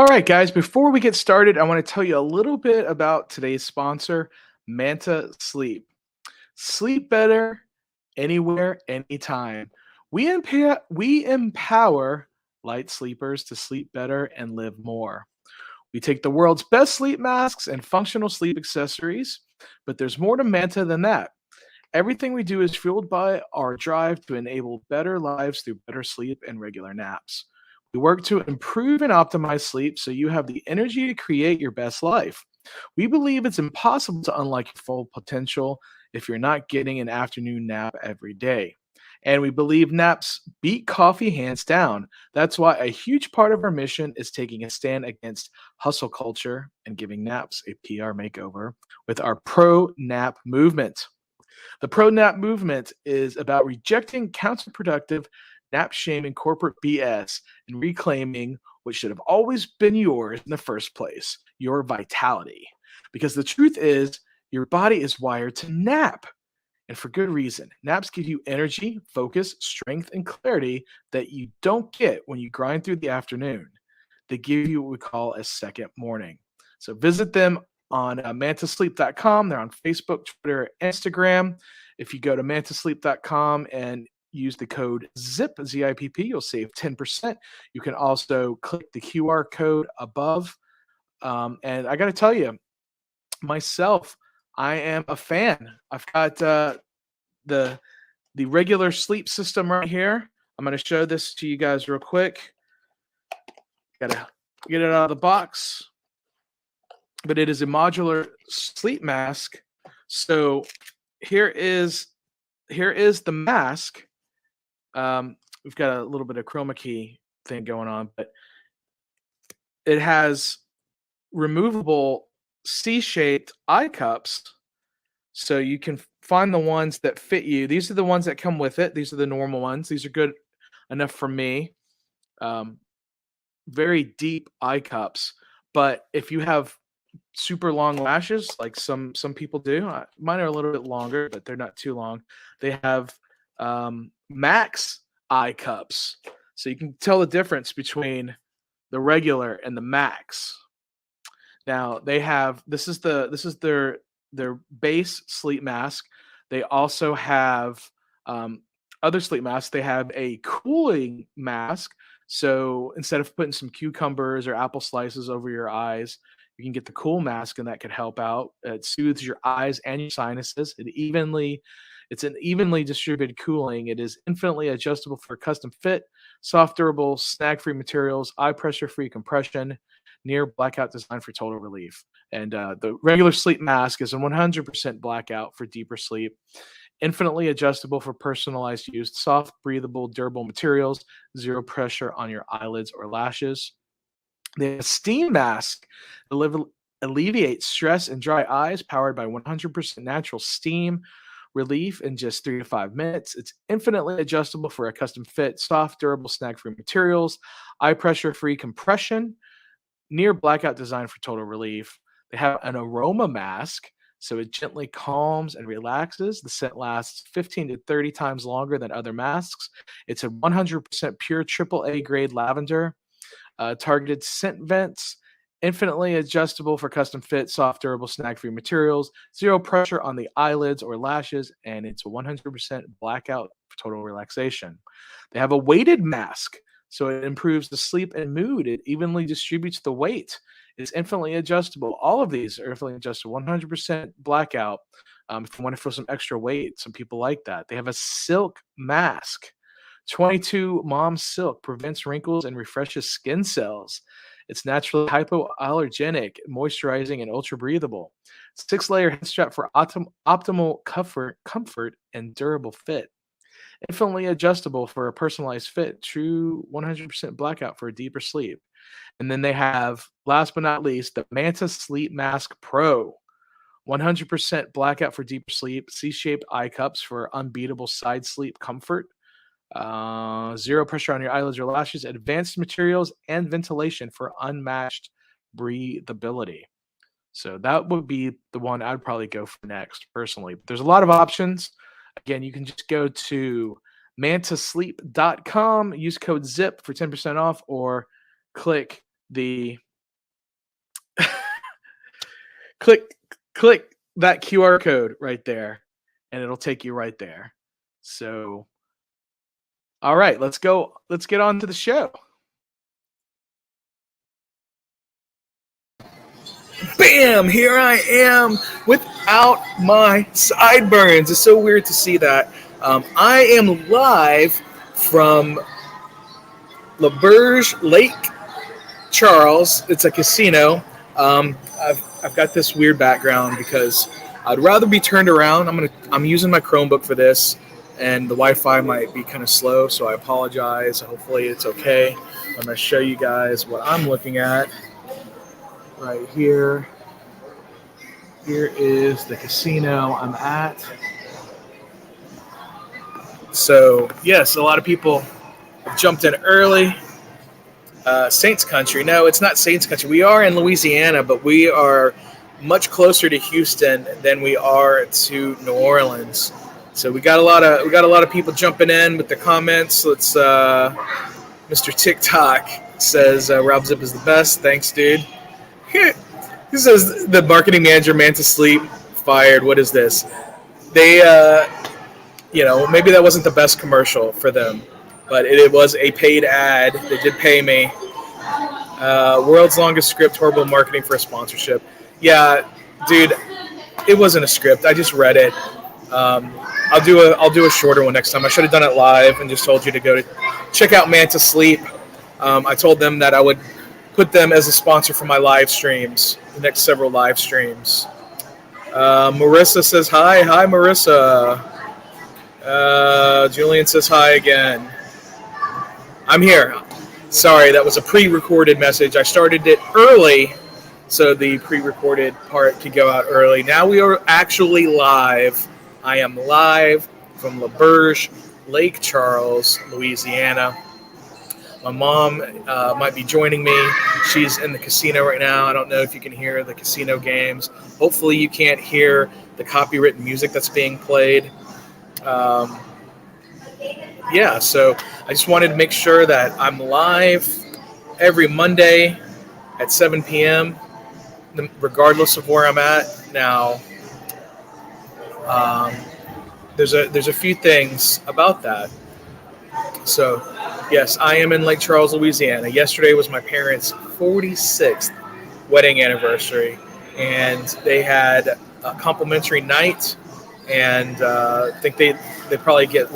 All right, guys, before we get started, I want to tell you a little bit about today's sponsor, Manta Sleep. Sleep better anywhere, anytime. We empower light sleepers to sleep better and live more. We take the world's best sleep masks and functional sleep accessories, but there's more to Manta than that. Everything we do is fueled by our drive to enable better lives through better sleep and regular naps. We work to improve and optimize sleep so you have the energy to create your best life. We believe it's impossible to unlock your full potential if you're not getting an afternoon nap every day. And we believe naps beat coffee hands down. That's why a huge part of our mission is taking a stand against hustle culture and giving naps a PR makeover with our pro nap movement. The pro nap movement is about rejecting counterproductive nap shaming corporate BS and reclaiming what should have always been yours in the first place, your vitality. Because the truth is, your body is wired to nap, and for good reason. Naps give you energy, focus, strength, and clarity that you don't get when you grind through the afternoon. They give you what we call a second morning. So visit them on mantasleep.com. They're on Facebook, Twitter, Instagram. If you go to mantasleep.com and use the code ZIP, Z-I-P-P, you'll save 10%. You can also click the QR code above. And I got to tell you, myself, I am a fan. I've got the regular sleep system right here. I'm going to show this to you guys real quick. Got to get it out of the box. But it is a modular sleep mask. So here is the mask. We've got a little bit of chroma key thing going on, but it has removable C-shaped eye cups, so you can find the ones that fit you. These are the ones that come with it. These are the normal ones. These are good enough for me. Very deep eye cups, but if you have super long lashes, like some people do, mine are a little bit longer, but they're not too long. They have max eye cups, so you can tell the difference between the regular and the max. Now they have this is their base sleep mask. They also have other sleep masks. They have a cooling mask. So instead of putting some cucumbers or apple slices over your eyes, you can get the cool mask, and that could help out. It soothes your eyes and your sinuses. It's an evenly distributed cooling. It is infinitely adjustable for custom fit, soft, durable, snag-free materials, eye pressure-free compression, near blackout design for total relief. And the regular sleep mask is a 100% blackout for deeper sleep, infinitely adjustable for personalized use, soft, breathable, durable materials, zero pressure on your eyelids or lashes. The steam mask alleviates stress and dry eyes, powered by 100% natural steam relief in just 3 to 5 minutes. It's infinitely adjustable for a custom fit, soft, durable, snag-free materials, eye pressure-free compression, near blackout design for total relief. They have an aroma mask, so it gently calms and relaxes. The scent lasts 15 to 30 times longer than other masks. It's a 100% pure AAA grade lavender, targeted scent vents, infinitely adjustable for custom fit, soft, durable, snag-free materials, zero pressure on the eyelids or lashes, and it's a 100% blackout for total relaxation. They have a weighted mask, so it improves the sleep and mood. It evenly distributes the weight. It's infinitely adjustable. All of these are infinitely adjustable, 100% blackout. If you want to feel some extra weight, some people like that. They have a silk mask. 22 mom silk prevents wrinkles and refreshes skin cells. It's naturally hypoallergenic, moisturizing, and ultra breathable. 6-layer head strap for optimal comfort and durable fit. Infinitely adjustable for a personalized fit. True 100% blackout for a deeper sleep. And then they have, last but not least, the Manta Sleep Mask Pro. 100% blackout for deeper sleep. C-shaped eye cups for unbeatable side sleep comfort. Zero pressure on your eyelids or lashes. Advanced materials and ventilation for unmatched breathability. So that would be the one I'd probably go for next, personally. There's a lot of options. Again, you can just go to mantasleep.com, use code ZIP for 10% off, or click the click that QR code right there, and it'll take you right there. So, all right, let's go. Let's get on to the show. Bam! Here I am without my sideburns. It's so weird to see that. I am live from L'Auberge Lake Charles. It's a casino. I've got this weird background because I'd rather be turned around. I'm using my Chromebook for this, and the Wi-Fi might be kind of slow, so I apologize. Hopefully it's okay. I'm going to show you guys what I'm looking at right here. Here is the casino I'm at. So, yes, a lot of people have jumped in early. Saints country. No, it's not Saints country. We are in Louisiana, but we are much closer to Houston than we are to New Orleans. So we got a lot of people jumping in with the comments. Let's Mr. TikTok says Robb Zipp is the best. Thanks, dude. He says the marketing manager man to sleep fired. What is this? They maybe that wasn't the best commercial for them, but it was a paid ad. They did pay me. World's longest script, horrible marketing for a sponsorship. Yeah, dude, it wasn't a script. I just read it. I'll do a shorter one next time. I should have done it live and just told you to go to check out Man to Sleep. I told them that I would put them as a sponsor for my live streams, the next several live streams. Marissa says hi. Hi, Marissa. Julian says hi again. I'm here. Sorry, that was a pre-recorded message. I started it early, so the pre-recorded part could go out early. Now we are actually live. I am live from L'Auberge, Lake Charles, Louisiana. My mom might be joining me. She's in the casino right now. I don't know if you can hear the casino games. Hopefully you can't hear the copywritten music that's being played. So I just wanted to make sure that I'm live every Monday at 7 p.m., regardless of where I'm at. Now, there's a few things about that. So, yes, I am in Lake Charles, Louisiana. Yesterday was my parents' 46th wedding anniversary, and they had a complimentary night, and I think they probably get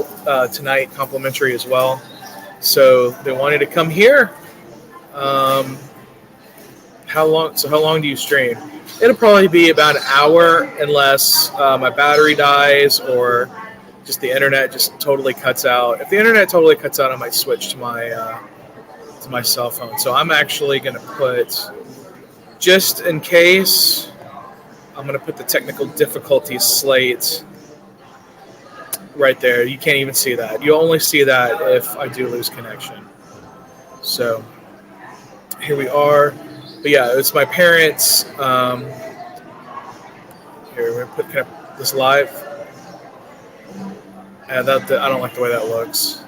tonight complimentary as well. So they wanted to come here. How long do you stream? It'll probably be about an hour unless my battery dies or just the internet just totally cuts out. If the internet totally cuts out, I might switch to my cell phone. So I'm actually going to put, just in case, I'm going to put the technical difficulty slate right there. You can't even see that. You only see that if I do lose connection. So here we are. But yeah, it's my parents. Here, we're going to put this live. I don't like the way that looks.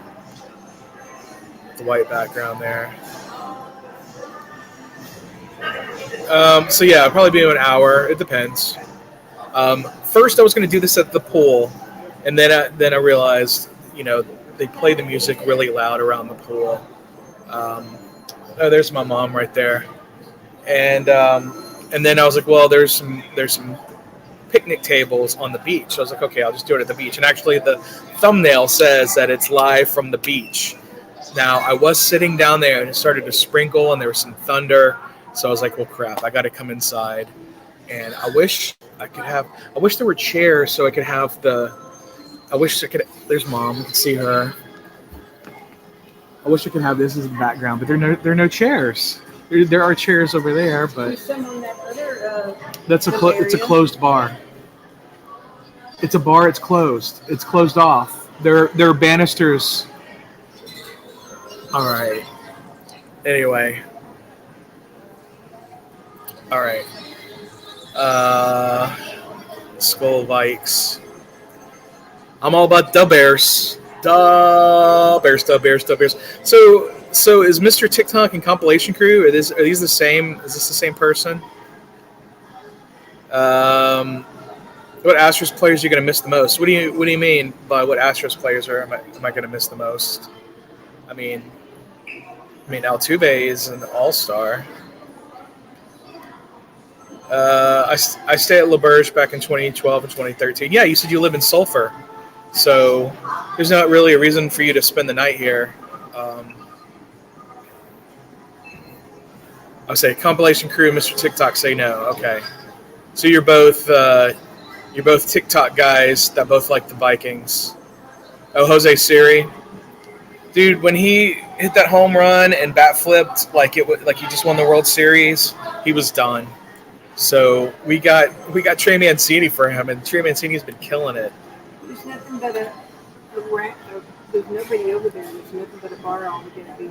The white background there. So yeah, it'll probably be an hour. It depends. First, I was going to do this at the pool, and then I realized, they play the music really loud around the pool. There's my mom right there, and then I was like, well, there's some picnic tables on the beach. I was like, okay, I'll just do it at the beach. And actually, the thumbnail says that it's live from the beach. Now, I was sitting down there, and it started to sprinkle, and there was some thunder. So I was like, well, crap, I got to come inside. And I wish there were chairs so I could have there's Mom, you can see her. I wish I could have this as the background, but there are no chairs. There are chairs over there, but it's a closed bar. It's a bar, it's closed. It's closed off. There are banisters. All right. Anyway. All right. Skull Vikes. I'm all about the Bears. Da Bears. So is Mr. TikTok and compilation crew? Are these the same? Is this the same person? What Astros players are you going to miss the most? What do you mean by what Astros players am I going to miss the most? I mean, Altuve is an all-star. I stayed at LaBerge back in 2012 and 2013. Yeah, you said you live in Sulphur, so there's not really a reason for you to spend the night here. I'll say compilation crew, Mr. TikTok, say no. Okay, so you're both TikTok guys that both like the Vikings. Oh, Jose Siri, dude, when he hit that home run and bat flipped like he just won the World Series, he was done. So we got Trey Mancini for him, and Trey Mancini's been killing it. There's nothing but there's nobody over there. There's nothing but a bar all the day.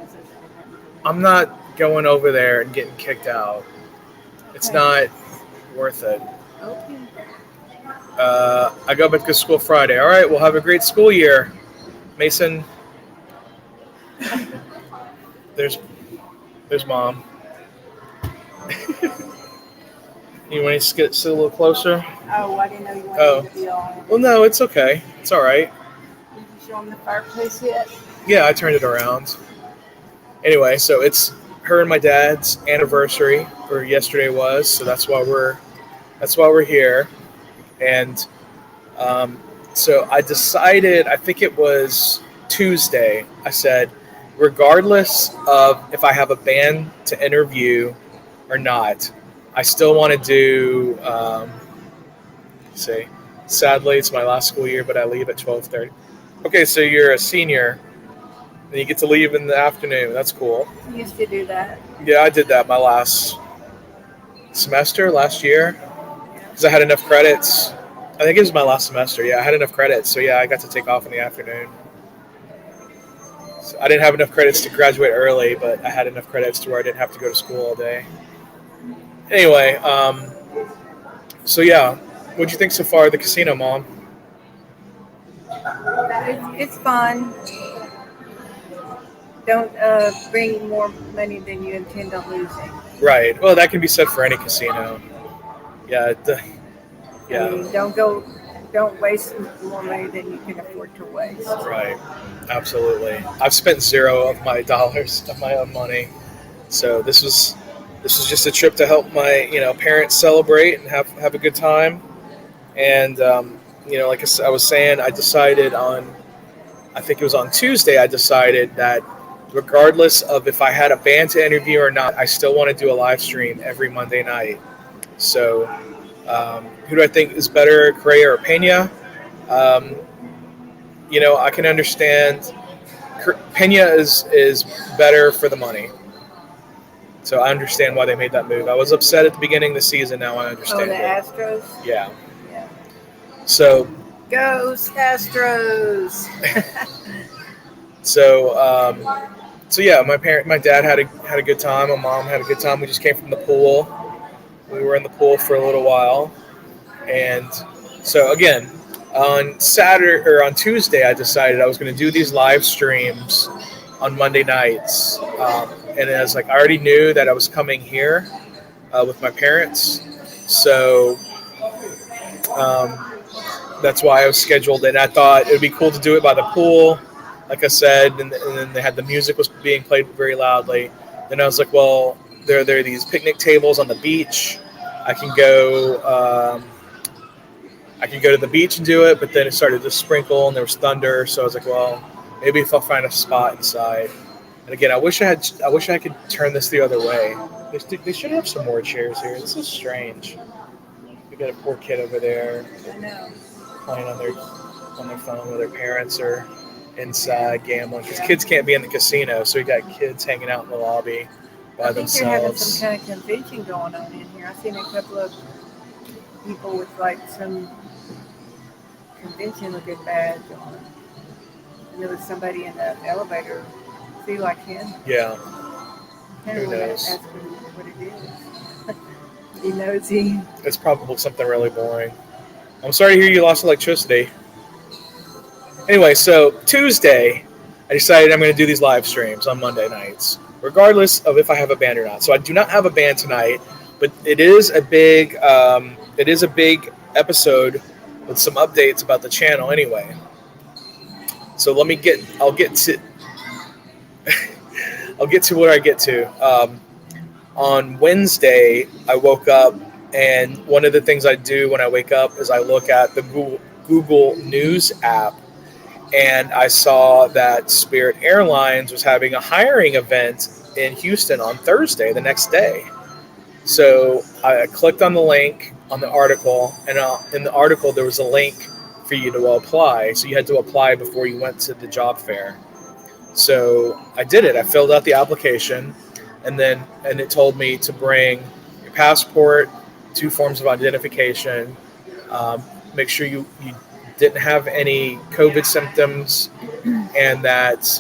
I'm not going over there and getting kicked out. It's not worth it. Okay. I go back to school Friday. All right, we'll have a great school year, Mason. There's Mom. You want to sit a little closer? Oh, I didn't know you wanted to be on. Well, no, it's okay. It's all right. Did you show them the fireplace yet? Yeah, I turned it around. Anyway, so it's her and my dad's anniversary, or yesterday was, so that's why we're here. And so I decided, I think it was Tuesday, I said, regardless of if I have a band to interview or not, I still want to do, sadly, it's my last school year, but I leave at 12:30. Okay, so you're a senior, and you get to leave in the afternoon. That's cool. You used to do that. Yeah, I did that my last semester, last year, because I had enough credits. I think it was my last semester. Yeah, I had enough credits, so yeah, I got to take off in the afternoon. So I didn't have enough credits to graduate early, but I had enough credits to where I didn't have to go to school all day. Anyway, so yeah, what'd you think so far of the casino, Mom? It's fun. Don't bring more money than you intend on losing. Right. Well, that can be said for any casino. Yeah. I mean, don't waste more money than you can afford to waste. Right. Absolutely. I've spent $0 of my dollars of my own money, so this was just a trip to help my parents celebrate and have a good time. And like I was saying, I decided I think it was on Tuesday, I decided that regardless of if I had a band to interview or not, I still want to do a live stream every Monday night. So who do I think is better, Correa or Pena? I can understand Pena is better for the money. So I understand why they made that move. I was upset at the beginning of the season. Now I understand. Oh, the Astros? Yeah. So. Go Astros! So yeah, my dad had a good time. My mom had a good time. We just came from the pool. We were in the pool for a little while, and so again, on Tuesday, I decided I was going to do these live streams on Monday nights, and I was like, I already knew that I was coming here with my parents, so that's why I was scheduled. And I thought it would be cool to do it by the pool, like I said, and then they had the music was being played very loudly. Then I was like, well, there are these picnic tables on the beach. I can go to the beach and do it, but then it started to sprinkle and there was thunder, so I was like, well, maybe if I'll find a spot inside. And again, I wish I could turn this the other way. They should have some more chairs here. This is strange. We got a poor kid over there. I know. Playing on their phone with their parents or inside gambling, because kids can't be in the casino, so we got kids hanging out in the lobby by themselves. They're having some kind of convention going on in here. I've seen a couple of people with like some convention looking badge on. And there was somebody in the elevator. See like him? Yeah. Who knows? Ask him what it is. He knows he. It's probably something really boring. I'm sorry to hear you lost electricity. Anyway, so Tuesday, I decided I'm going to do these live streams on Monday nights, regardless of if I have a band or not. So I do not have a band tonight. but it is a big episode with some updates about the channel anyway. So I'll get to where I get to. On Wednesday, I woke up, and one of the things I do when I wake up is I look at the Google News app, and I saw that Spirit Airlines was having a hiring event in Houston on Thursday, the next day. So I clicked on the link on the article, and in the article there was a link for you to apply. So you had to apply before you went to the job fair. So I did it. I filled out the application, and it told me to bring your passport, 2 forms of identification, make sure you didn't have any COVID symptoms, and that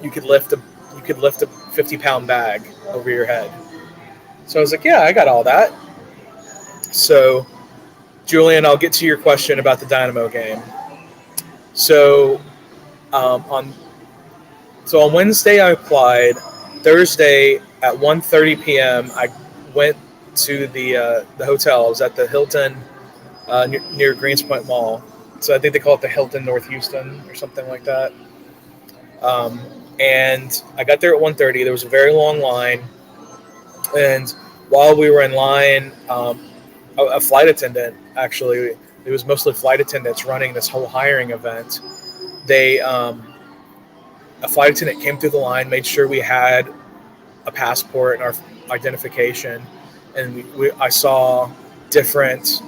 you could lift a 50-pound bag over your head. So I was like, yeah, I got all that. So, Julian, I'll get to your question about the Dynamo game. So, on Wednesday I applied. Thursday at 1:30 p.m. I went to the hotel. I was at the Hilton near Greenspoint Mall. So I think they call it the Hilton North Houston or something like that. And I got there at 1:30. There was a very long line. And while we were in line, a flight attendant, actually, it was mostly flight attendants running this whole hiring event. A flight attendant came through the line, made sure we had a passport and our identification. And I saw different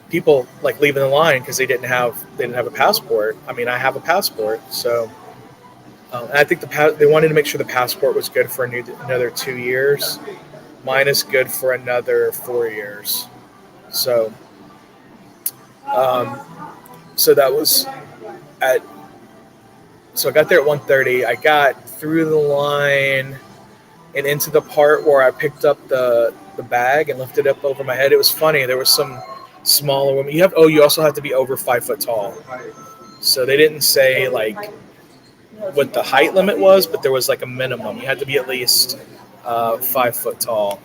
people like leaving the line because they didn't have a passport. I mean, I have a passport, so and I think they wanted to make sure the passport was good for another 2 years. Mine is good for another 4 years. So, so that was So I got there at 1:30. I got through the line and into the part where I picked up the bag and lifted it up over my head. It was funny. There was some smaller women. You also have to be over 5 foot tall. So they didn't say like what the height limit was, but there was like a minimum. You had to be at least 5 foot tall.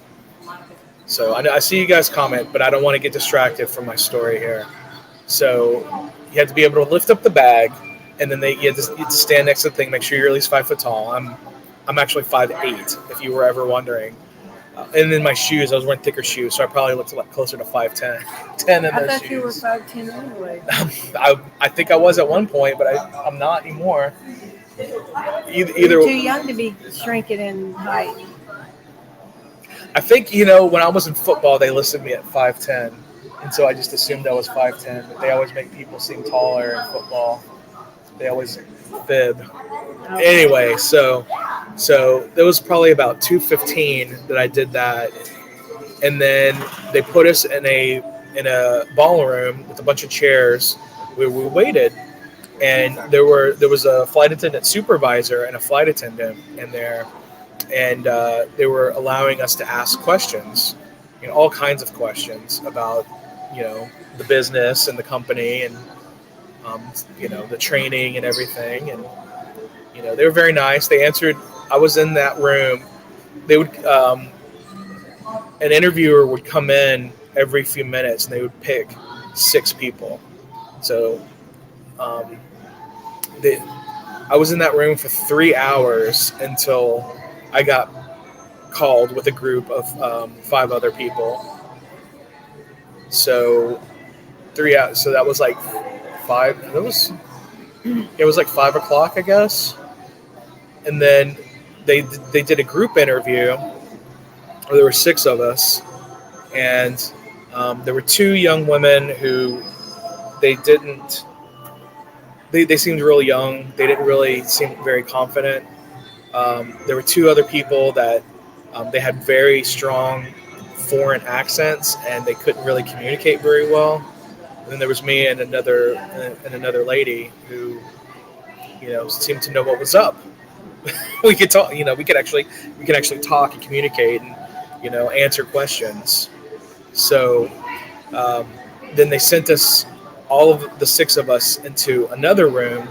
So I see you guys comment, but I don't want to get distracted from my story here. So you have to be able to lift up the bag, and then you have to stand next to the thing, make sure you're at least 5 foot tall. I'm actually 5'8", if you were ever wondering. And then my shoes, I was wearing thicker shoes, so I probably looked a lot closer to 5'10". In those I thought shoes. you were 5'10" anyway. I think I was at one point, but I'm not anymore. You're too young to be shrinking in height. I think, when I was in football, they listed me at 5'10", and so I just assumed I was 5'10", but they always make people seem taller in football. They always fib. Okay. Anyway, so there was probably about 2:15 that I did that, and then they put us in a ballroom with a bunch of chairs where we waited, and there was a flight attendant supervisor and a flight attendant in there, and they were allowing us to ask questions, all kinds of questions about the business and the company and the training and everything, and they were very nice. They answered. I was in that room. They would an interviewer would come in every few minutes, and they would pick 6 people. So I was in that room for 3 hours until I got called with a group of 5 other people. So 3 hours. So that was like 5. It was like 5 o'clock, I guess. And then they did a group interview where there were 6 of us, and there were 2 young women who they seemed really young. They didn't really seem very confident. There were 2 other people that they had very strong foreign accents, and they couldn't really communicate very well. And then there was me and another lady who seemed to know what was up. We could talk, we could actually talk and communicate and answer questions. So then they sent us, all of the 6 of us, into another room,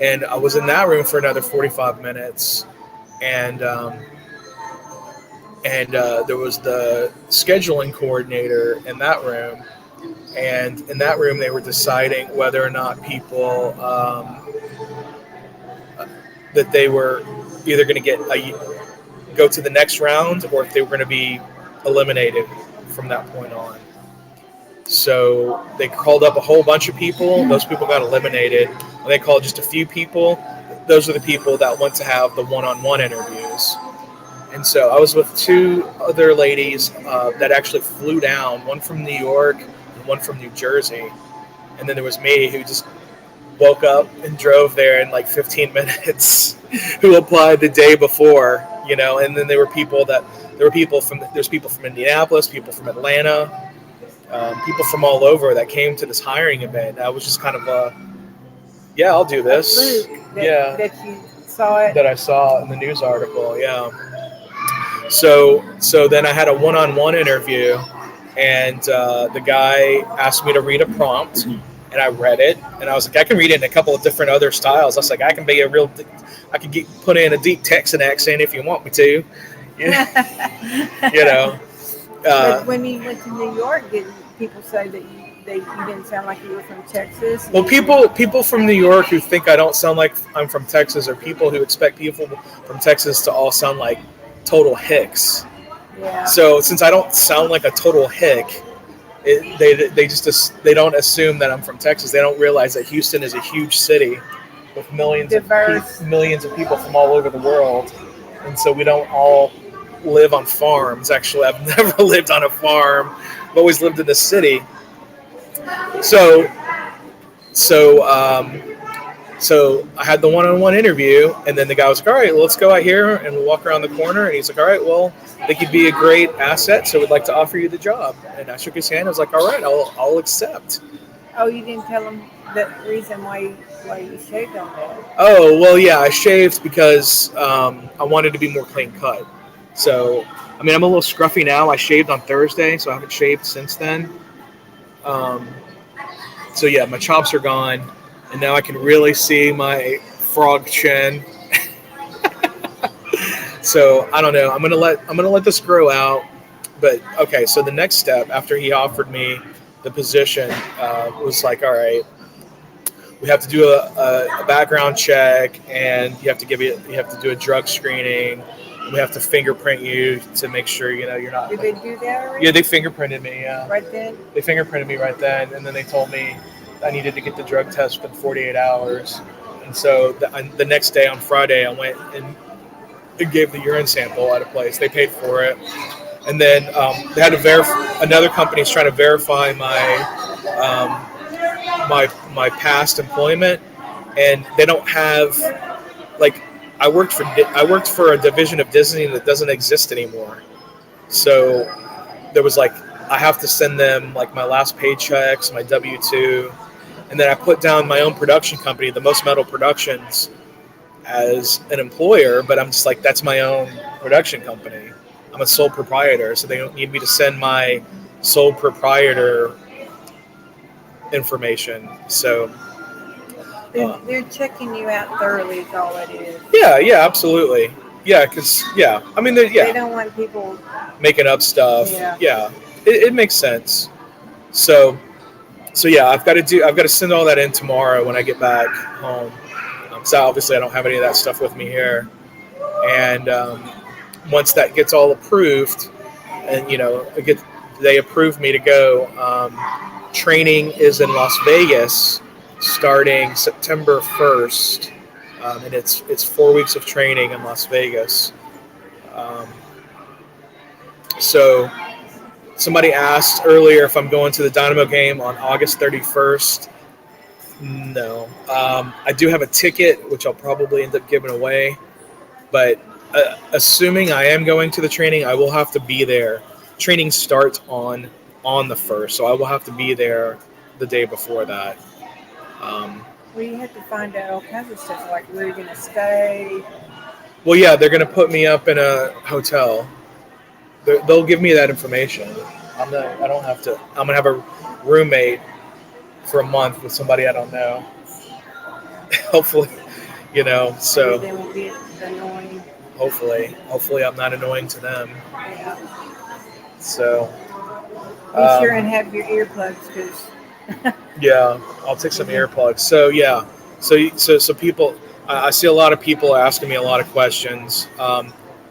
and I was in that room for another 45 minutes, and and there was the scheduling coordinator in that room. And in that room, they were deciding whether or not people that they were either going to go to the next round or if they were going to be eliminated from that point on. So they called up a whole bunch of people. Those people got eliminated. And they called just a few people. Those are the people that went to have the one-on-one interviews. And so I was with two other ladies that actually flew down, one from New York and one from New Jersey. And then there was me who just woke up and drove there in like 15 minutes who applied the day before, you know. And then there's people from Indianapolis, people from Atlanta, people from all over that came to this hiring event. I was just kind of yeah, I'll do this. That you saw it. That I saw in the news article. Yeah. So then I had a one-on-one interview, and the guy asked me to read a prompt, and I read it, and I was like, I can read it in a couple of different other styles. I was like, I can put in a deep Texan accent if you want me to, you know. But when you went to New York, did people say that you didn't sound like you were from Texas? Well, people from New York who think I don't sound like I'm from Texas, or people who expect people from Texas to all sound like total hicks. Yeah. So since I don't sound like a total hick, they don't assume that I'm from Texas. They don't realize that Houston is a huge city with millions of people from all over the world, and so we don't all live on farms. Actually, I've never lived on a farm. I've always lived in the city. So I had the one-on-one interview, and then the guy was like, all right, let's go out here and we'll walk around the corner. And he's like, all right, well, I think you'd be a great asset, so we'd like to offer you the job. And I shook his hand. I was like, all right, I'll accept. Oh, you didn't tell him the reason why you shaved on that? Oh, well, yeah, I shaved because I wanted to be more clean cut. So, I mean, I'm a little scruffy now. I shaved on Thursday, so I haven't shaved since then. So, yeah, my chops are gone. And now I can really see my frog chin. So I don't know. I'm gonna let this grow out. But okay, so the next step after he offered me the position was like, all right, we have to do a background check, and you have to do a drug screening. We have to fingerprint you to make sure you're not. Did they do that already? Yeah, they fingerprinted me. Yeah. Right then. They fingerprinted me right then, and then they told me I needed to get the drug test within 48 hours. And so the next day on Friday, I went and gave the urine sample at a place. They paid for it. And then they had to verify. Another company's trying to verify my past employment, and they don't have I worked for a division of Disney that doesn't exist anymore. So there was I have to send them my last paychecks, my W-2, and then I put down my own production company, the Most Metal Productions, as an employer, but I'm just that's my own production company. I'm a sole proprietor, so they don't need me to send my sole proprietor information. So they're checking you out thoroughly is all it is. Yeah, absolutely. Yeah, because I mean, they don't want people making up stuff. Yeah. It makes sense. So yeah, I've got to send all that in tomorrow when I get back home. So obviously I don't have any of that stuff with me here. And once that gets all approved, and they approve me to go. Training is in Las Vegas starting September 1st, and it's 4 weeks of training in Las Vegas. So somebody asked earlier if I'm going to the Dynamo game on August 31st. No. I do have a ticket, which I'll probably end up giving away. But assuming I am going to the training, I will have to be there. Training starts on the 1st, so I will have to be there the day before that. Well, you have to find out all kinds of stuff, like where you're going to stay. Well, yeah, they're going to put me up in a hotel. They'll give me that information. I don't have to. I'm going to have a roommate for a month with somebody I don't know. Hopefully, so. They won't be annoying. Hopefully I'm not annoying to them. Yeah. So Be sure and have your earplugs, because yeah, I'll take some earplugs. So yeah, so people, I see a lot of people asking me a lot of questions.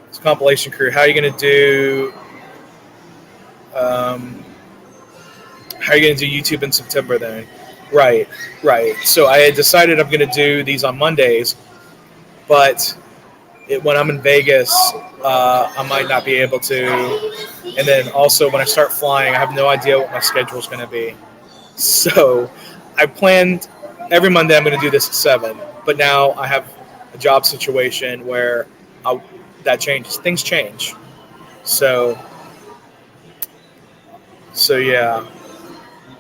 It's compilation crew. How are you going to do? How are you going to do YouTube in September then? Right. So I had decided I'm going to do these on Mondays, but when I'm in Vegas, I might not be able to. And then also when I start flying, I have no idea what my schedule is going to be. So I planned every Monday I'm going to do this at 7. But now I have a job situation where that changes. Things change. So yeah.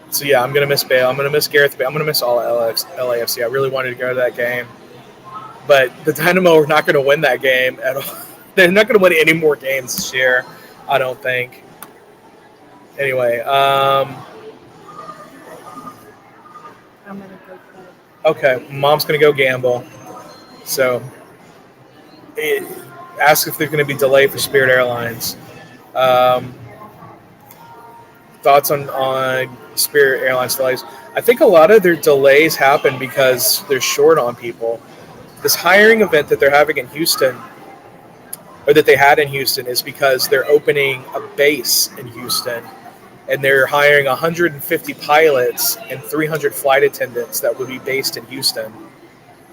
So yeah, I'm gonna miss Bale. I'm gonna miss Gareth Bale. I'm gonna miss all LAFC. I really wanted to go to that game, but the Dynamo are not gonna win that game at all. They're not gonna win any more games this year, I don't think. Anyway, I'm gonna go play. okay, Mom's gonna go gamble. So, ask if there's gonna be delay for Spirit Airlines. Thoughts on Spirit Airlines delays? I think a lot of their delays happen because they're short on people. This hiring event that they're having in Houston, or that they had in Houston, is because they're opening a base in Houston, and they're hiring 150 pilots and 300 flight attendants that would be based in Houston.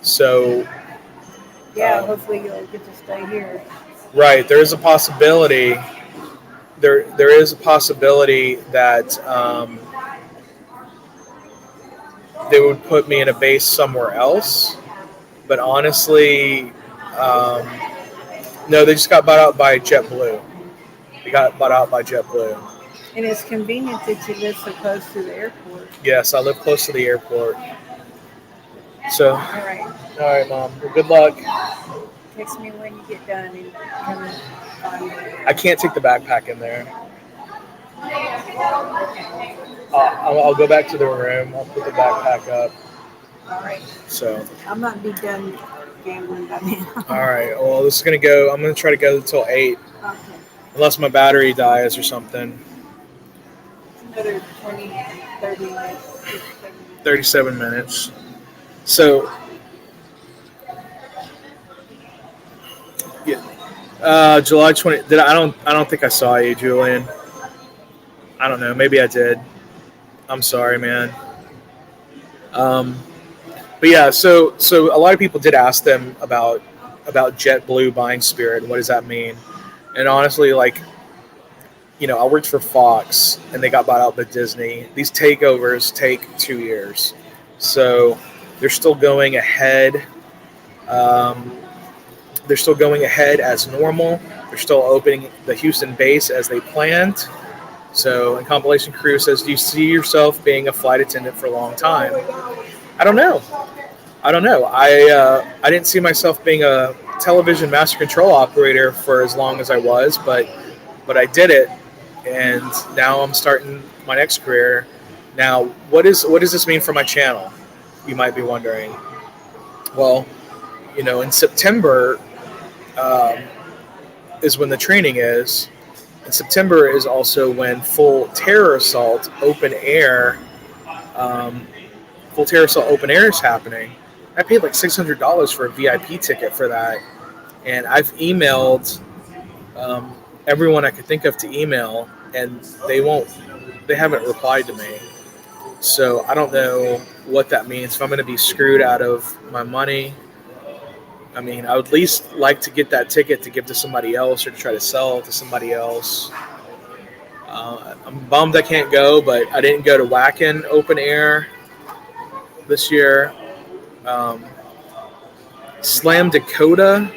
So, Yeah, hopefully you'll get to stay here. right, there is a possibility. There is a possibility that they would put me in a base somewhere else. But honestly, no, they just got bought out by JetBlue. They got bought out by JetBlue. And it's convenient that you live so close to the airport. Yes, I live close to the airport. So, All right, Mom. Well, good luck. Text me when you get done and come and find me. I can't take the backpack in there. I'll go back to the room. I'll put the backpack up. All right. So. I'm not be done gambling by now. All right. Well, this is gonna go. I'm gonna try to go until 8, Okay. unless my battery dies or something. Another 20, 30 minutes. 37 minutes. So. Yeah. July 20. I don't think I saw you, Julian. I don't know. Maybe I did. I'm sorry, man. But yeah, so a lot of people did ask them about JetBlue buying Spirit and what does that mean? And honestly, like, you know, I worked for Fox and they got bought out by Disney. These takeovers take 2 years, so they're still going ahead. They're still going ahead as normal. They're still opening the Houston base as they planned. So, and Compilation Crew says, do you see yourself being a flight attendant for a long time? I don't know. I didn't see myself being a television master control operator for as long as I was, but I did it, and now I'm starting my next career. Now, what does this mean for my channel? You might be wondering. Well, you know, in September is when the training is. And September is also when Full Terror Assault Open Air is happening. I paid like $600 for a VIP ticket for that, and I've emailed everyone I could think of to email, and they haven't replied to me. So I don't know what that means. If I'm going to be screwed out of my money, I mean, I would at least like to get that ticket to give to somebody else or to try to sell it to somebody else. I'm bummed I can't go, but I didn't go to Wacken Open Air this year. Slam Dakota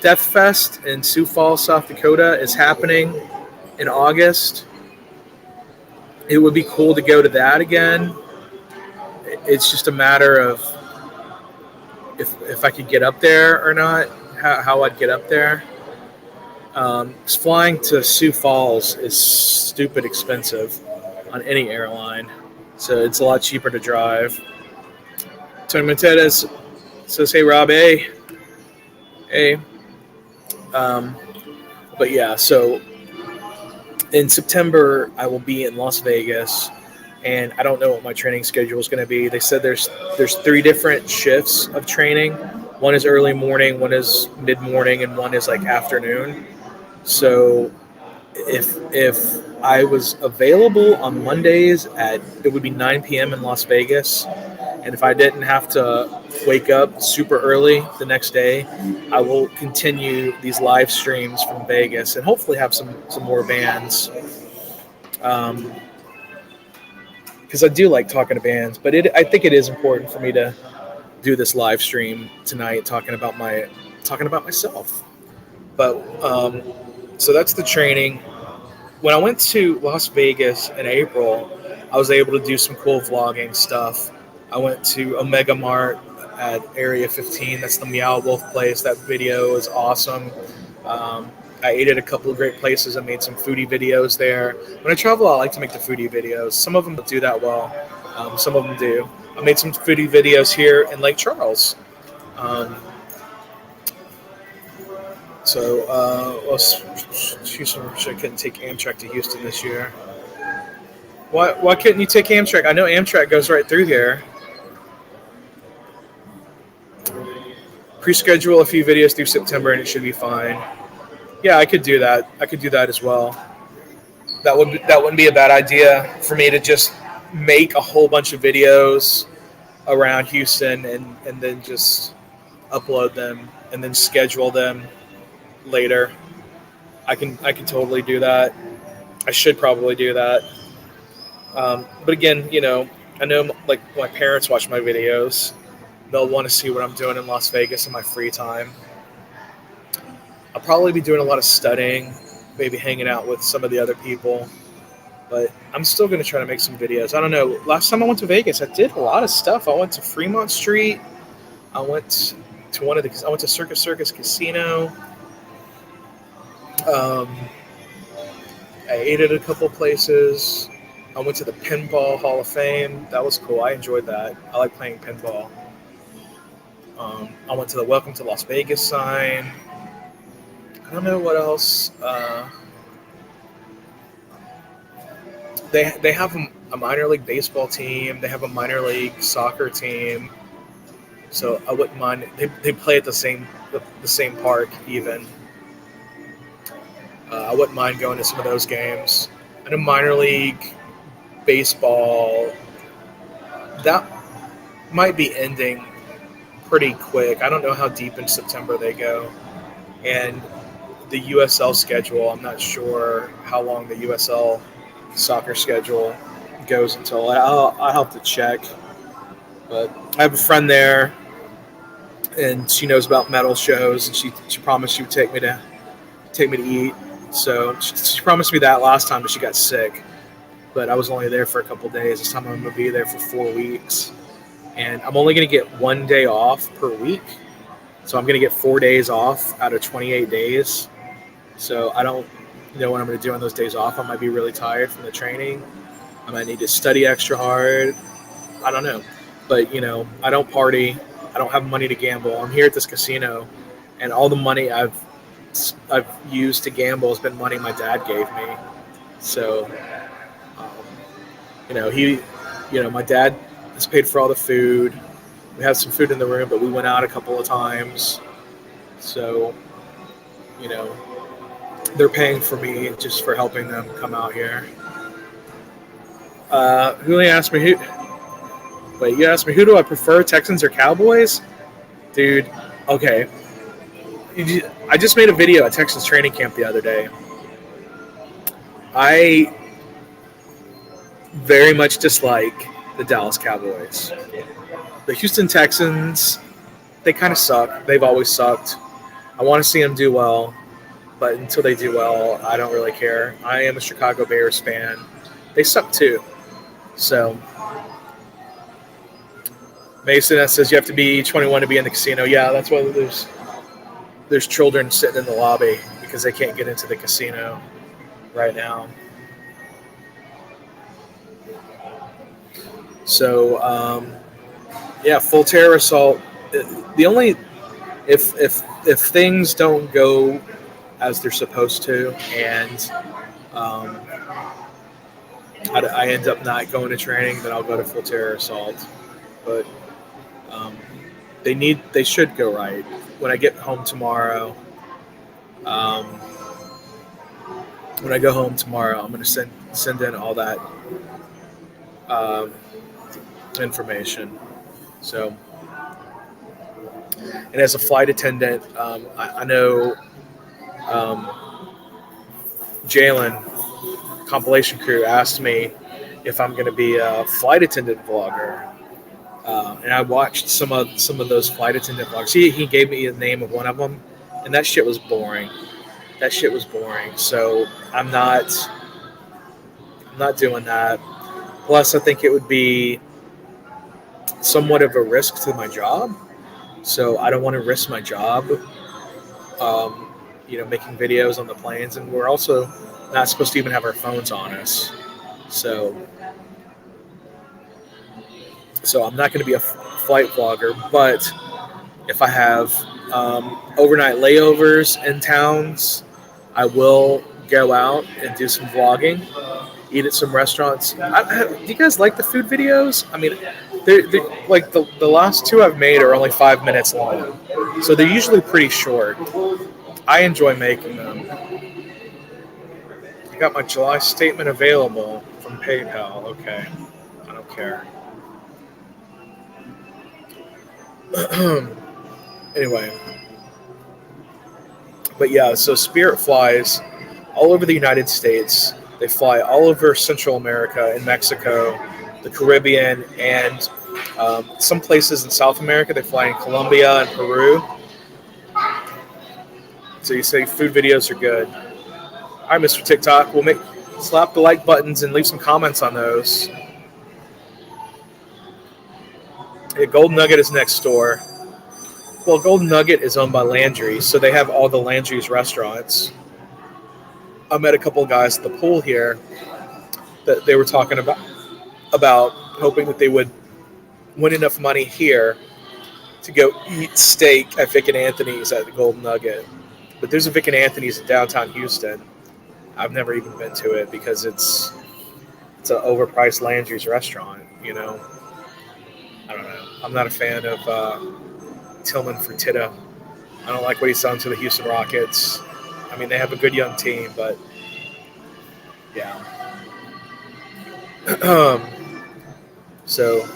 Death Fest in Sioux Falls, South Dakota is happening in August. It would be cool to go to that again. It's just a matter of if I could get up there or not, how I'd get up there. Flying to Sioux Falls is stupid expensive on any airline, so it's a lot cheaper to drive. Tony Montedes says, hey, Rob, hey. Um, but yeah, so in September I will be in Las Vegas, and I don't know what my training schedule is going to be. They said there's 3 different shifts of training. One is early morning, one is mid morning, and one is like afternoon. So if I was available on Mondays at it would be 9 p.m. in Las Vegas, and if I didn't have to wake up super early the next day, I will continue these live streams from Vegas and hopefully have some more bands. Because I do like talking to bands, but I think it is important for me to do this live stream tonight, talking about myself. But so that's the training. When I went to Las Vegas in April, I was able to do some cool vlogging stuff. I went to Omega Mart at Area 15. That's the Meow Wolf place. That video is awesome. I ate at a couple of great places. I made some foodie videos there. When I travel, I like to make the foodie videos. Some of them don't do that well. Some of them do. I made some foodie videos here in Lake Charles. Houston, I couldn't take Amtrak to Houston this year. Why couldn't you take Amtrak? I know Amtrak goes right through here. Pre-schedule a few videos through September and it should be fine. Yeah, I could do that. I could do that as well. That wouldn't be a bad idea for me to just make a whole bunch of videos around Houston and then just upload them and then schedule them later. I can totally do that. I should probably do that. But again, I know like my parents watch my videos. They'll want to see what I'm doing in Las Vegas in my free time. I'll probably be doing a lot of studying, maybe hanging out with some of the other people. But I'm still going to try to make some videos. I don't know. Last time I went to Vegas, I did a lot of stuff. I went to Fremont Street. I went to Circus Casino. I ate at a couple places. I went to the Pinball Hall of Fame. That was cool. I enjoyed that. I like playing pinball. I went to the Welcome to Las Vegas sign. I don't know what else. They have a minor league baseball team. They have a minor league soccer team. So I wouldn't mind. They play at the same park even. I wouldn't mind going to some of those games. And a minor league baseball, that might be ending pretty quick. I don't know how deep in September they go. And the USL schedule, I'm not sure how long the USL soccer schedule goes until. I'll have to check. But I have a friend there, and she knows about metal shows, and she promised she would take me to eat. So she promised me that last time, but she got sick. But I was only there for a couple days. This time I'm going to be there for 4 weeks. And I'm only going to get 1 day off per week. So I'm going to get 4 days off out of 28 days. So I don't know what I'm going to do on those days off. I might be really tired from the training. I might need to study extra hard. I don't know. But, I don't party. I don't have money to gamble. I'm here at this casino, and all the money I've used to gamble has been money my dad gave me. So, my dad has paid for all the food. We have some food in the room, but we went out a couple of times. So, they're paying for me just for helping them come out here. Julian asked me you asked me who do I prefer, Texans or Cowboys? Dude, okay. I just made a video at Texans training camp the other day. I very much dislike the Dallas Cowboys. The Houston Texans, they kind of suck. They've always sucked. I want to see them do well, but until they do well, I don't really care. I am a Chicago Bears fan. They suck too. So, Mason that says you have to be 21 to be in the casino. Yeah, that's why there's children sitting in the lobby because they can't get into the casino right now. So, full terror assault. The only if things don't go as they're supposed to, and I end up not going to training, then I'll go to full terror assault. But they should go right. When I get home tomorrow, I'm going to send in all that information. So, and as a flight attendant, I know Jalen Compilation Crew asked me if I'm going to be a flight attendant vlogger, and I watched some of those flight attendant vlogs. He gave me the name of one of them, and that shit was boring. So I'm not doing that. Plus, I think it would be somewhat of a risk to my job. So I don't want to risk my job, making videos on the planes. And we're also not supposed to even have our phones on us. So I'm not going to be a flight vlogger. But if I have overnight layovers in towns, I will go out and do some vlogging, eat at some restaurants. Do you guys like the food videos? I mean, they're like the last two I've made are only 5 minutes long, so they're usually pretty short. I enjoy making them. I got my July statement available from PayPal. Okay, I don't care. Anyway, but yeah, so Spirit flies all over the United States. They fly all over Central America and Mexico, the Caribbean, and some places in South America. They fly in Colombia and Peru. So you say food videos are good. All right, Mr. TikTok, we'll slap the like buttons and leave some comments on those. Yeah, Golden Nugget is next door. Well, Golden Nugget is owned by Landry, so they have all the Landry's restaurants. I met a couple of guys at the pool here that they were talking about hoping that they would win enough money here to go eat steak at Vic and Anthony's at the Golden Nugget. But there's a Vic and Anthony's in downtown Houston. I've never even been to it because it's an overpriced Landry's restaurant, I don't know. I'm not a fan of Tillman Fertitta. I don't like what he's done to the Houston Rockets. I mean, they have a good young team, but yeah. So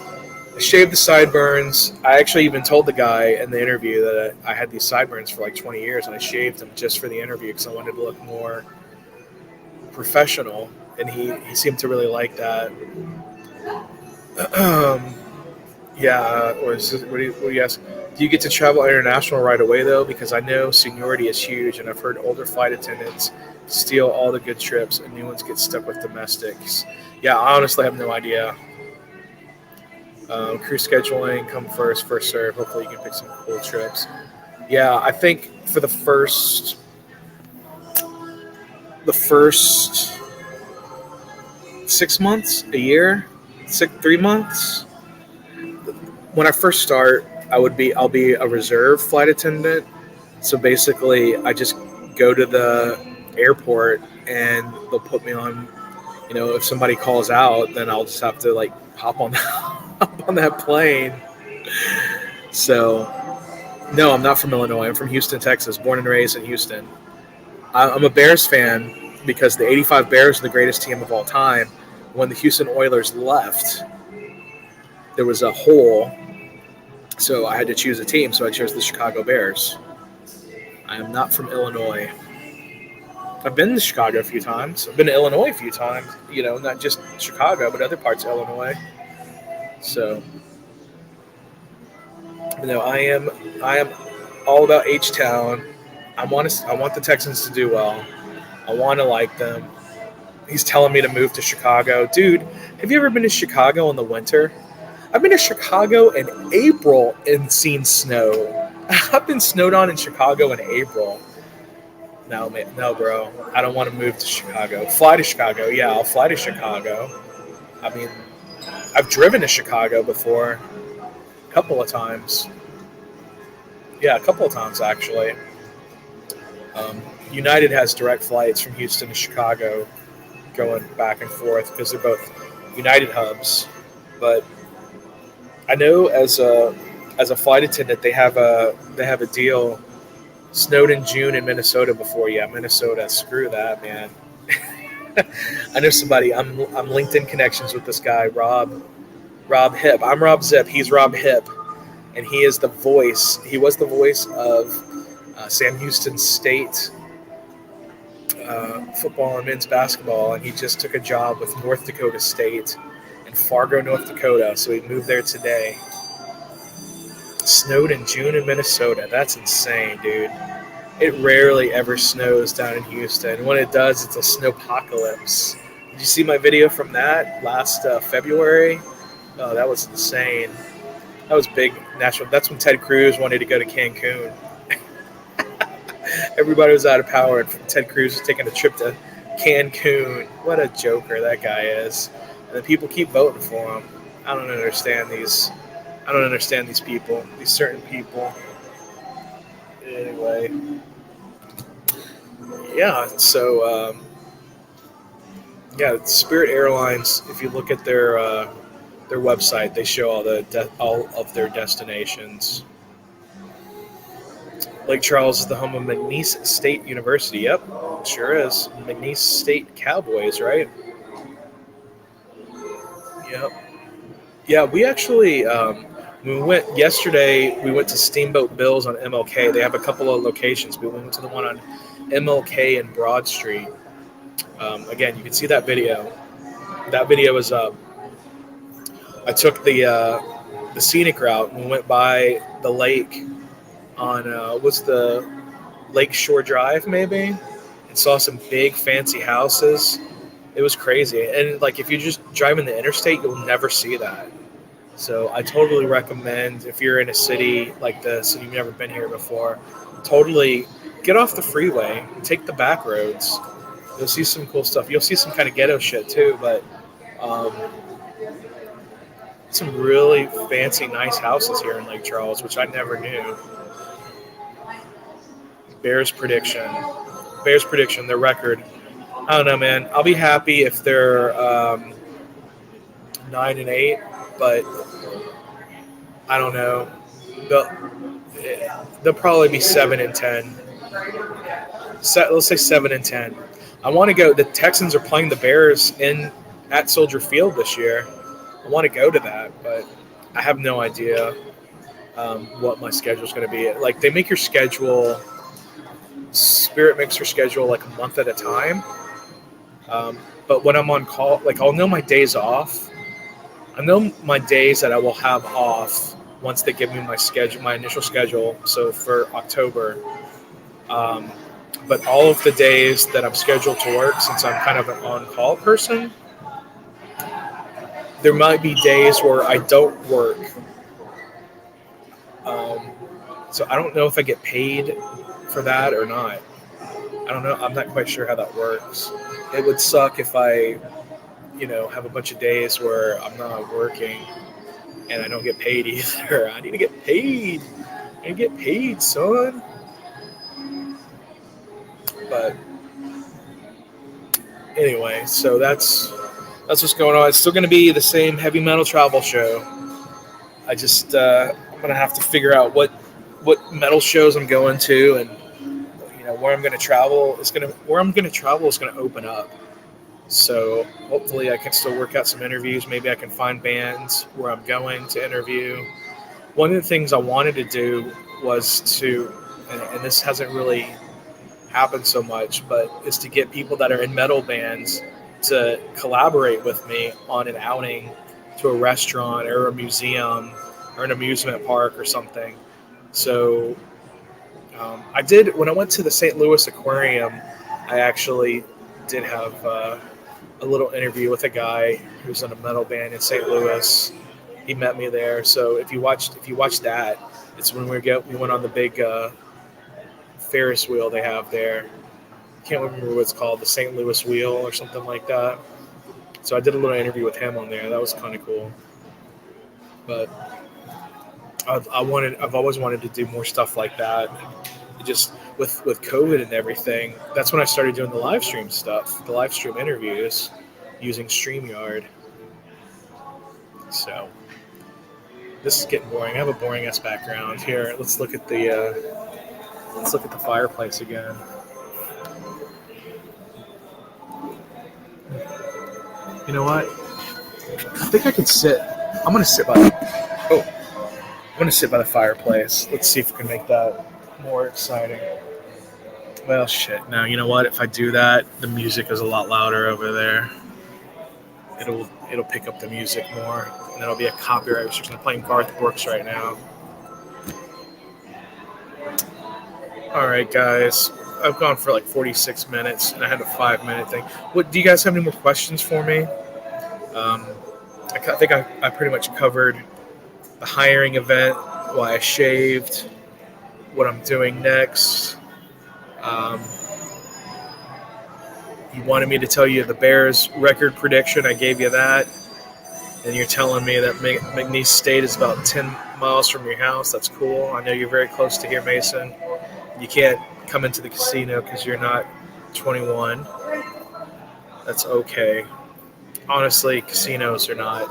I shaved the sideburns. I actually even told the guy in the interview that I had these sideburns for like 20 years, and I shaved them just for the interview because I wanted to look more professional, and he seemed to really like that. Yeah, or is this, what do you ask? Do you get to travel international right away, though? Because I know seniority is huge, and I've heard older flight attendants steal all the good trips, and new ones get stuck with domestics. Yeah, I honestly have no idea. Crew scheduling, come first serve. Hopefully you can pick some cool trips. Yeah, I think for the first 6 months, a year, 3 months. When I first start, I'll be a reserve flight attendant. So basically, I just go to the airport and they'll put me on. If somebody calls out, then I'll just have to like hop on that plane. So, no, I'm not from Illinois. I'm from Houston, Texas, born and raised in Houston. I'm a Bears fan because the '85 Bears are the greatest team of all time. When the Houston Oilers left, there was a hole. So I had to choose a team, so I chose the Chicago Bears. I am not from Illinois. I've been to Chicago a few times. I've been to Illinois a few times, not just Chicago, but other parts of Illinois. So, I am all about H-Town. I want the Texans to do well. I want to like them. He's telling me to move to Chicago. Dude, have you ever been to Chicago in the winter? I've been to Chicago in April and seen snow. I've been snowed on in Chicago in April. No, bro. I don't want to move to Chicago. Fly to Chicago. Yeah, I'll fly to Chicago. I mean, I've driven to Chicago before. A couple of times. Yeah, a couple of times, actually. United has direct flights from Houston to Chicago, going back and forth because they're both United hubs. But I know as a flight attendant, they have a deal. Snowed in June in Minnesota before. Yeah, Minnesota. Screw that, man. I know somebody. I'm LinkedIn connections with this guy, Robb Hip. I'm Robb Zipp. He's Robb Hip, and he is the voice. He was the voice of Sam Houston State football and men's basketball, and he just took a job with North Dakota State in Fargo, North Dakota. So he moved there today. Snowed in June in Minnesota. That's insane, dude. It rarely ever snows down in Houston. When it does, it's a snowpocalypse. Did you see my video from that last February? Oh, that was insane. That was big national. That's when Ted Cruz wanted to go to Cancun. Everybody was out of power, and Ted Cruz was taking a trip to Cancun. What a joker that guy is. And the people keep voting for him. I don't understand these people, these certain people. Anyway, yeah. So, Spirit Airlines. If you look at their website, they show all of their destinations. Lake Charles is the home of McNeese State University. Yep, sure is. McNeese State Cowboys, right? Yep. Yeah, we actually, we went yesterday, we went to Steamboat Bill's on MLK. They have a couple of locations. We went to the one on MLK and Broad Street. Again, you can see that video. That video is up. I took the scenic route and went by the lake on what's the Lake Shore Drive maybe, and saw some big fancy houses. It was crazy, and like if you just drive in the interstate, you'll never see that. So I totally recommend, if you're in a city like this and you've never been here before, totally get off the freeway, take the back roads. You'll see some cool stuff. You'll see some kind of ghetto shit too, but some really fancy, nice houses here in Lake Charles, which I never knew. Bears prediction, their record. I don't know, man. I'll be happy if they're 9-8, but I don't know. They'll probably be 7-10. Let's say 7-10. I want to go. The Texans are playing the Bears at Soldier Field this year. I want to go to that, but I have no idea what my schedule is going to be. Like, they make your schedule. Spirit makes your schedule like a month at a time. But when I'm on call, like, I'll know my days off. I know my days that I will have off once they give me my schedule, my initial schedule. So for October. But all of the days that I'm scheduled to work, since I'm kind of an on-call person, there might be days where I don't work. So I don't know if I get paid for that or not. I don't know. I'm not quite sure how that works. It would suck if I, have a bunch of days where I'm not working and I don't get paid either. I need to get paid. I need to get paid, son. But anyway, so that's what's going on. It's still going to be the same heavy metal travel show. I just I'm going to have to figure out what metal shows I'm going to, and where I'm going to travel is going to open up. So hopefully I can still work out some interviews. Maybe I can find bands where I'm going to interview. One of the things I wanted to do was to, and this hasn't really happened so much, but is to get people that are in metal bands to collaborate with me on an outing to a restaurant or a museum or an amusement park or something. So I did, when I went to the St. Louis Aquarium, I actually did have a little interview with a guy who's in a metal band in St. Louis. He met me there. So if you watch that, it's when we went on the big Ferris wheel they have there. Can't remember what it's called, the St. Louis wheel or something like that. So I did a little interview with him on there. That was kind of cool. But I've always wanted to do more stuff like that. with COVID and everything, that's when I started doing the live stream stuff, the live stream interviews using Streamyard. So this is getting boring. I have a boring ass background here. Let's look at the fireplace again. You know what? I think I could sit. I'm gonna sit by the fireplace. Let's see if we can make that more exciting. Well, shit. Now, you know what? If I do that, the music is a lot louder over there. It'll pick up the music more, and that'll be a copyright restriction. I'm playing Garth Brooks right now. All right, guys. I've gone for like 46 minutes, and I had a 5-minute thing. What do you guys have any more questions for me? I think I pretty much covered the hiring event, why I shaved, what I'm doing next. You wanted me to tell you the Bears record prediction. I gave you that. And you're telling me that McNeese State is about 10 miles from your house. That's cool. I know you're very close to here, Mason. You can't come into the casino because you're not 21. That's okay. Honestly, casinos are not.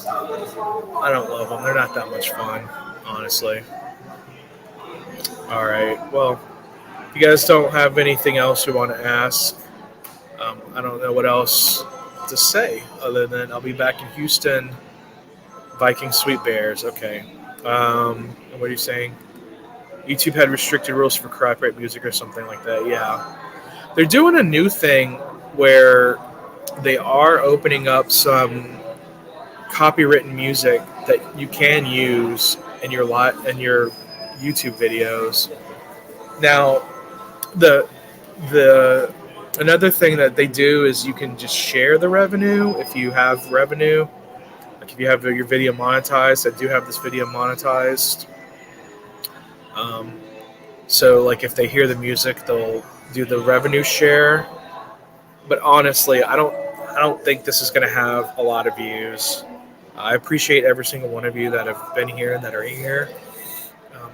I don't love them. They're not that much fun, honestly. All right. Well, if you guys don't have anything else you want to ask, I don't know what else to say other than I'll be back in Houston. Viking Sweet Bears. Okay. What are you saying? YouTube had restricted rules for copyright music or something like that. Yeah. They're doing a new thing where they are opening up some copywritten music that you can use in your YouTube videos. Now, the another thing that they do is you can just share the revenue if you have revenue. Like if you have your video monetized, I do have this video monetized. So like if they hear the music, they'll do the revenue share. But honestly, I don't think this is going to have a lot of views. I appreciate every single one of you that have been here and that are here.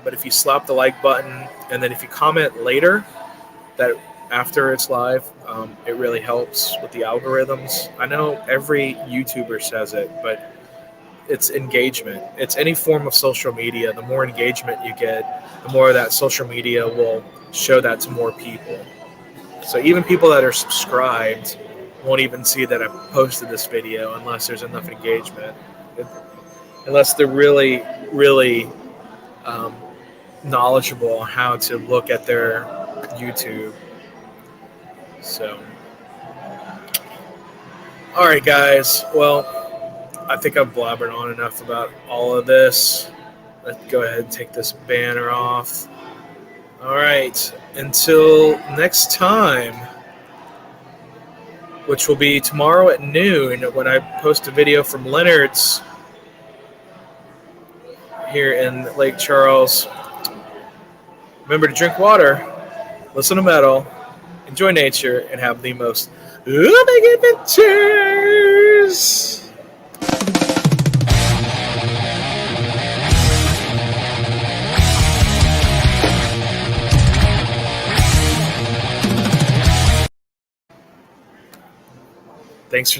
But if you slap the like button and then if you comment later, that after it's live, it really helps with the algorithms. I know every YouTuber says it, but it's engagement. It's any form of social media. The more engagement you get, the more that social media will show that to more people. So even people that are subscribed won't even see that I posted this video unless there's enough engagement. Unless they're really, really knowledgeable on how to look at their YouTube. So, all right, guys. Well, I think I've blabbered on enough about all of this. Let's go ahead and take this banner off. All right. Until next time, which will be tomorrow at noon when I post a video from Leonard's here in Lake Charles. Remember to drink water, listen to metal, enjoy nature, and have the most epic adventures! Thanks for